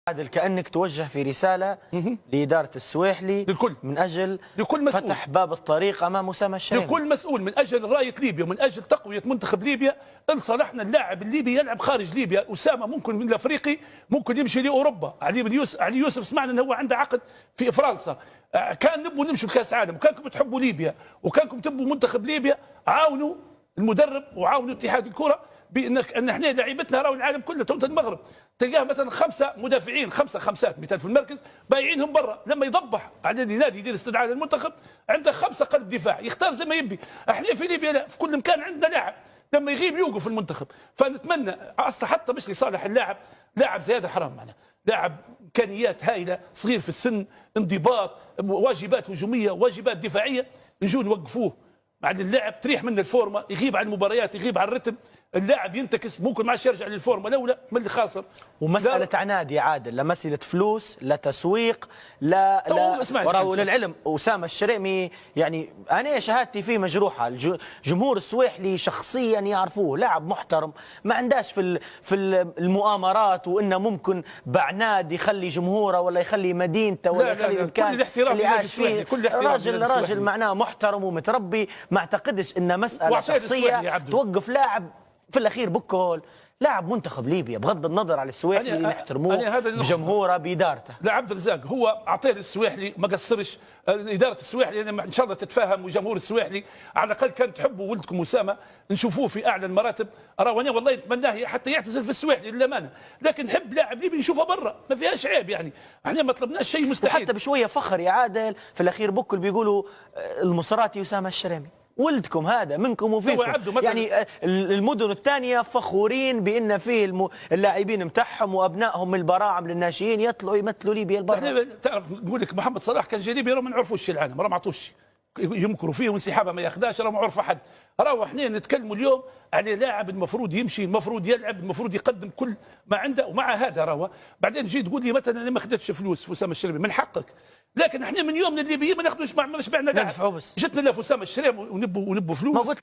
عادل كأنك توجه في رسالة لإدارة السويحلي للكل، من أجل لكل مسؤول، فتح باب الطريق أمام أسامة الشريمي، لكل مسؤول من أجل راية ليبيا ومن أجل تقوية منتخب ليبيا. إن صلحنا اللاعب الليبي يلعب خارج ليبيا. أسامة ممكن من الأفريقي ممكن يمشي لأوروبا. علي يوسف سمعنا أنه هو عنده عقد في فرنسا. كان نبغوا نمشوا لكأس عالم، وكانكم تحبوا ليبيا وكانكم تبوا منتخب ليبيا. عاونوا المدرب وعاونوا اتحاد الكرة ان احنا لعيبتنا راهو العالم كله تو المغرب تلقاه مثلا 5 مدافعين 5 خمسات مثال في المركز بايعينهم برا. لما يضبح على نادي يدير استدعاء للمنتخب عنده 5 قلب دفاع يختار زي ما يبي. احنا في ليبيا لا، في كل مكان عندنا لاعب لما يغيب يوقف في المنتخب. فنتمنى اصلا حتى مش لصالح اللاعب، لاعب زي هذا حرام معنا، لاعب امكانيات هائله، صغير في السن، انضباط، واجبات هجوميه، واجبات دفاعيه، نجوا نوقفوه. بعد اللاعب تريح منه الفورمه، يغيب عن المباريات، يغيب عن الرتم، اللاعب ينتكس، ممكن ما عادش يرجع للفورمه الاولى من اللي خاسر. ومسألة عناد يا عادل، لا مسألة فلوس، لا تسويق، لا وراه للعلم أسامة الشريمي يعني أنا شهادتي فيه مجروحة. جمهور السويحلي شخصيا يعرفوه لاعب محترم، ما عنداش في المؤامرات وإنه ممكن بعناد يخلي جمهوره ولا يخلي مدينته ولا يخلي المكان اللي عاش فيه. راجل معناه محترم ومتربي. ما اعتقدش إن مسألة شخصية توقف لاعب في الاخير بكل لاعب منتخب ليبيا بغض النظر على السويحلي اللي نحترموه بجمهوره بادارته. لا عبد الرزاق هو اعطيه للسويحلي ما قصرش. اداره السويحلي يعني ان شاء الله تتفاهم، وجمهور السويحلي على الاقل كان تحبوا ولدكم اسامه نشوفوه في اعلى المراتب. انا والله نتمناه حتى يعتزل في السويحلي للامانه، لكن نحب لاعب ليبي نشوفه برا ما فيهاش عيب. يعني احنا ما طلبناش شيء مستحيل. وحتى بشويه فخر يا عادل في الاخير بكل بيقولوا المصراتي اسامه الشريمي ولدكم هذا منكم وفيكم. يعني المدن الثانيه فخورين بان فيه اللاعبين متاعهم وابنائهم من البراعم للناشئين يطلعوا يمثلوا ليبيا البرة. احنا تعرف نقول لك محمد صلاح كان جاي ليبيا ما نعرفوش العالم، ما عطوش يمكروا فيه وانسحابه ما ياخذاش، ما عرف احد. راهو احنا نتكلموا اليوم على لاعب المفروض يمشي، المفروض يلعب، المفروض يقدم كل ما عنده. ومع هذا راهو بعدين جيت تقول لي مثلا انا ما اخذتش فلوس في اسامه الشريمي، من حقك. لكن احنا من يوم الليبيين ما ناخذوش، ما شبعنا لاعب. جتنا لا في اسامه الشريمي ونبوا فلوس.